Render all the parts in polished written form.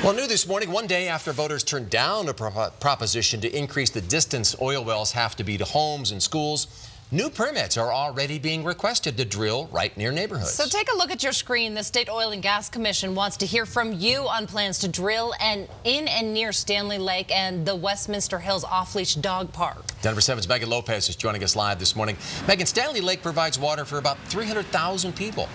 Well, new this morning, one day after voters turned down a proposition to increase the distance oil wells have to be to homes and schools, new permits are already being requested to drill right near neighborhoods. So take a look at your screen. The State Oil and Gas Commission wants to hear from you on plans to drill in and near Stanley Lake and the Westminster Hills Off-Leash Dog Park. Denver 7's Megan Lopez is joining us live this morning. Megan, Stanley Lake provides water for about 300,000 people.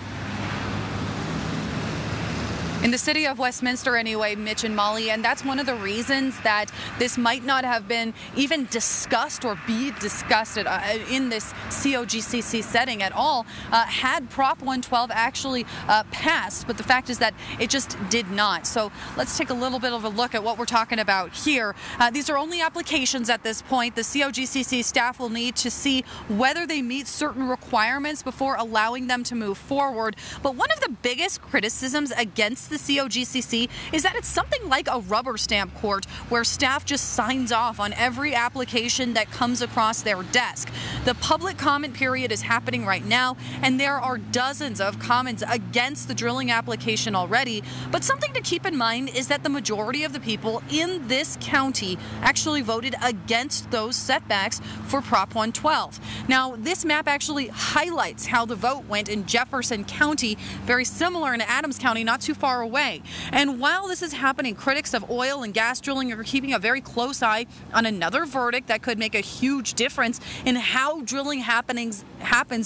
In the city of Westminster anyway, Mitch and Molly, and that's one of the reasons that this might not have been even discussed or be discussed in this COGCC setting at all had Prop 112 actually passed, but the fact is that it just did not. So let's take a little bit of a look at what we're talking about here. These are only applications at this point. The COGCC staff will need to see whether they meet certain requirements before allowing them to move forward. But one of the biggest criticisms against the COGCC is that it's something like a rubber stamp court where staff just signs off on every application that comes across their desk. The public comment period is happening right now, and there are dozens of comments against the drilling application already. But something to keep in mind is that the majority of the people in this county actually voted against those setbacks for Prop 112. Now, this map actually highlights how the vote went in Jefferson County, very similar in Adams County, not too far away. And while this is happening, critics of oil and gas drilling are keeping a very close eye on another verdict that could make a huge difference in how drilling happens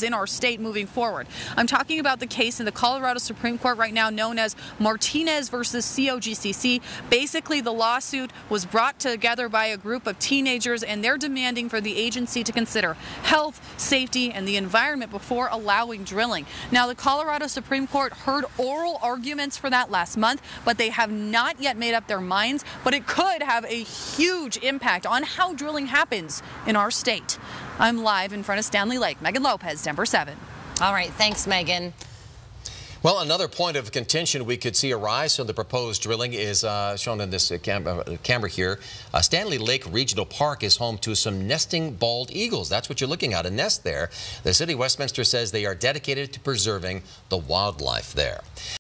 in our state moving forward. I'm talking about the case in the Colorado Supreme Court right now known as Martinez versus COGCC. Basically, the lawsuit was brought together by a group of teenagers, and they're demanding for the agency to consider health, safety, and the environment before allowing drilling. Now, the Colorado Supreme Court heard oral arguments for that last month, but they have not yet made up their minds, but it could have a huge impact on how drilling happens in our state. I'm live in front of Stanley Lake. Megan Lopez, Denver 7. All right, thanks, Megan. Well, another point of contention we could see arise from the proposed drilling is shown in this camera here. Stanley Lake Regional Park is home to some nesting bald eagles. That's what you're looking at, a nest there. The city of Westminster says they are dedicated to preserving the wildlife there.